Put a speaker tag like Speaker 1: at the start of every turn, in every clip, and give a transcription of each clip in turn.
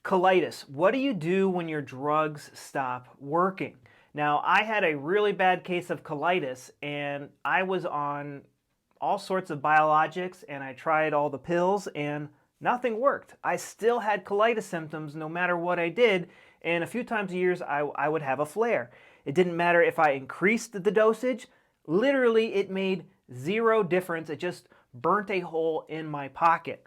Speaker 1: Colitis. What do you do when your drugs stop working? Now, I had a really bad case of colitis and I was on all sorts of biologics and I tried all the pills and nothing worked. I still had colitis symptoms no matter what I did, and a few times a year I would have a flare. It didn't matter if I increased the dosage. Literally, it made zero difference. It just burnt a hole in my pocket.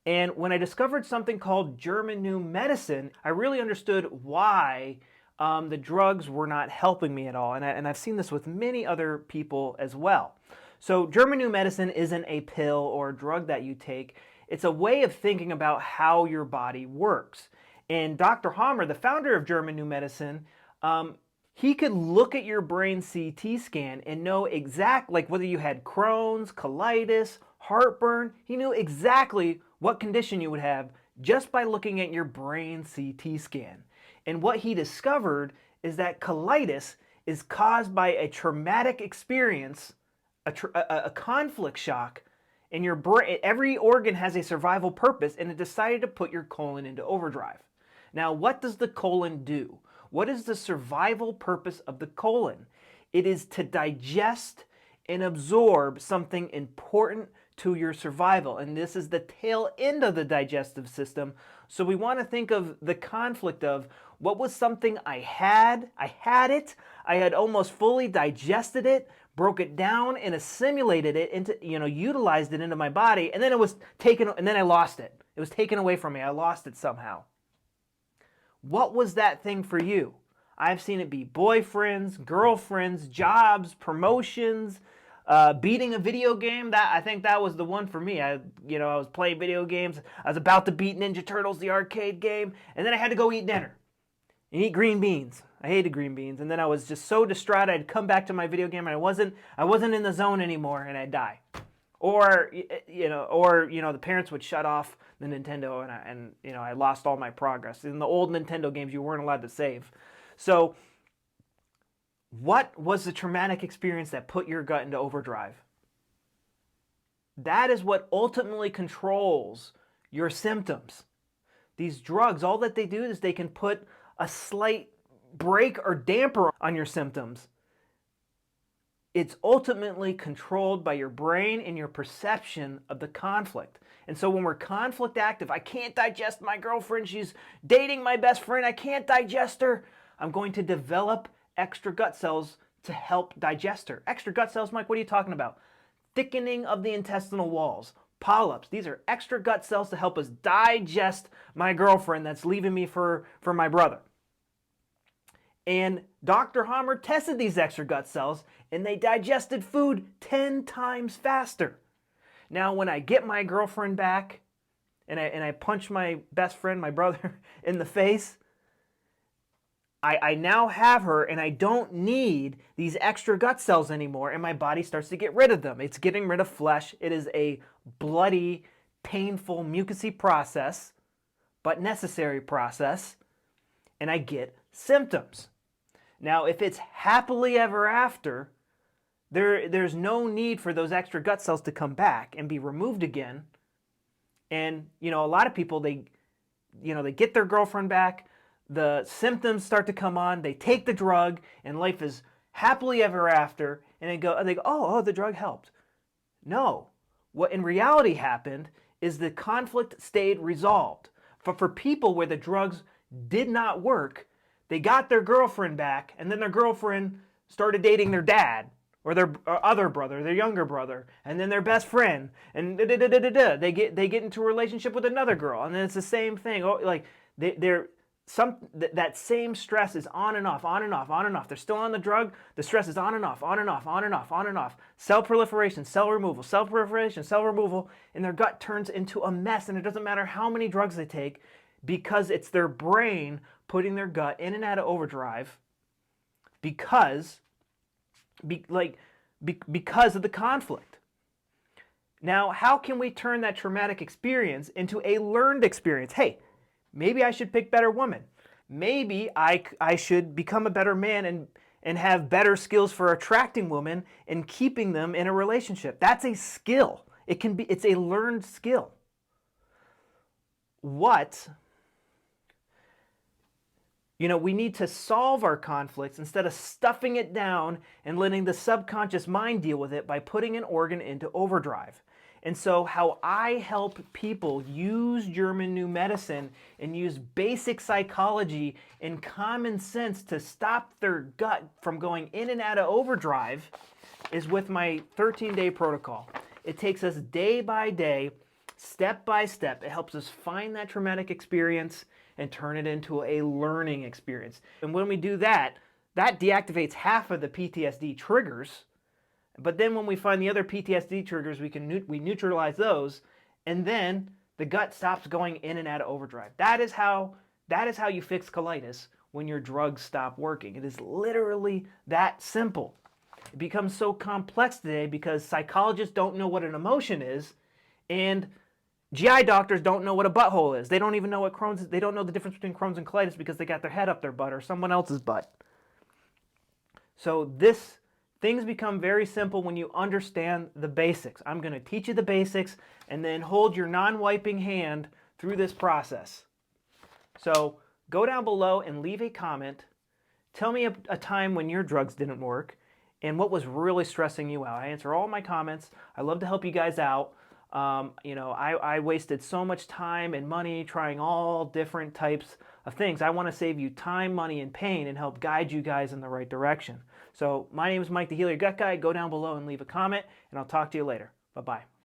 Speaker 1: And when I discovered something called German New Medicine, I really understood why the drugs were not helping me at all. And I've seen this with many other people as well. So German New Medicine isn't a pill or a drug that you take. It's a way of thinking about how your body works. And Dr. Hammer, the founder of German New Medicine, he could look at your brain CT scan and know like whether you had Crohn's, colitis, heartburn. He knew exactly what condition you would have just by looking at your brain CT scan. And what he discovered is that colitis is caused by a traumatic experience, a conflict shock in your brain. Every organ has a survival purpose, and it decided to put your colon into overdrive. Now, what does the colon do? What is the survival purpose of the colon? It is to digest and absorb something important to your survival. And this is the tail end of the digestive system. So we want to think of the conflict of what was something I had it, I had almost fully digested it, broke it down and assimilated it into, utilized it into my body, and then it was taken, and then I lost it. It was taken away from me. I lost it somehow. What was that thing for you? I've seen it be boyfriends, girlfriends, jobs, promotions, beating a video game. I think that was the one for me. I was playing video games. I was about to beat Ninja Turtles, the arcade game, and then I had to go eat dinner and eat green beans. I hated green beans, and then I was just so distraught I'd come back to my video game and I wasn't in the zone anymore, and I'd die. Or the parents would shut off the Nintendo, and I lost all my progress. In the old Nintendo games, you weren't allowed to save. So, what was the traumatic experience that put your gut into overdrive? That is what ultimately controls your symptoms. These drugs, all that they do is they can put a slight brake or damper on your symptoms. It's ultimately controlled by your brain and your perception of the conflict. And so when we're conflict active, I can't digest my girlfriend, she's dating my best friend, I can't digest her, I'm going to develop extra gut cells to help digest her. Extra gut cells, Mike, what are you talking about? Thickening of the intestinal walls, polyps. These are extra gut cells to help us digest my girlfriend that's leaving me for my brother. And Dr. Hammer tested these extra gut cells, and they digested food 10 times faster. Now, when I get my girlfriend back, and I punch my best friend, my brother, in the face, I now have her, and I don't need these extra gut cells anymore, and my body starts to get rid of them. It's getting rid of flesh. It is a bloody, painful, mucousy process, but necessary process, and I get symptoms. Now, if it's happily ever after, there's no need for those extra gut cells to come back and be removed again. And, a lot of people, they get their girlfriend back, the symptoms start to come on, they take the drug, and life is happily ever after, and they go, oh, the drug helped. No. What in reality happened is the conflict stayed resolved. For people where the drugs did not work, they got their girlfriend back, and then their girlfriend started dating their dad, or their other brother, their younger brother, and then their best friend, and they get into a relationship with another girl, and then it's the same thing. That same stress is on and off, on and off, on and off. They're still on the drug. The stress is on and off, on and off, on and off, on and off. Cell proliferation, cell removal, cell proliferation, cell removal, and their gut turns into a mess. And it doesn't matter how many drugs they take, because it's their brain putting their gut in and out of overdrive because of the conflict. Now, how can we turn that traumatic experience into a learned experience? Hey, maybe I should pick better women. Maybe I should become a better man and have better skills for attracting women and keeping them in a relationship. That's a skill. It's a learned skill. What You know, we need to solve our conflicts instead of stuffing it down and letting the subconscious mind deal with it by putting an organ into overdrive. And so, how I help people use German New Medicine and use basic psychology and common sense to stop their gut from going in and out of overdrive is with my 13-day protocol. It takes us day by day, step by step. It helps us find that traumatic experience and turn it into a learning experience. And when we do that, that deactivates half of the PTSD triggers. But then when we find the other PTSD triggers, we neutralize those, and then the gut stops going in and out of overdrive. That is how you fix colitis when your drugs stop working. It is literally that simple. It becomes so complex today because psychologists don't know what an emotion is, and GI doctors don't know what a butthole is. They don't even know what Crohn's is. They don't know the difference between Crohn's and colitis because they got their head up their butt or someone else's butt. So things become very simple when you understand the basics. I'm going to teach you the basics and then hold your non-wiping hand through this process. So go down below and leave a comment. Tell me a time when your drugs didn't work and what was really stressing you out. I answer all my comments. I love to help you guys out. I wasted so much time and money trying all different types of things. I want to save you time, money, and pain and help guide you guys in the right direction. So my name is Mike the Healer Gut Guy. Go down below and leave a comment, and I'll talk to you later. Bye-bye.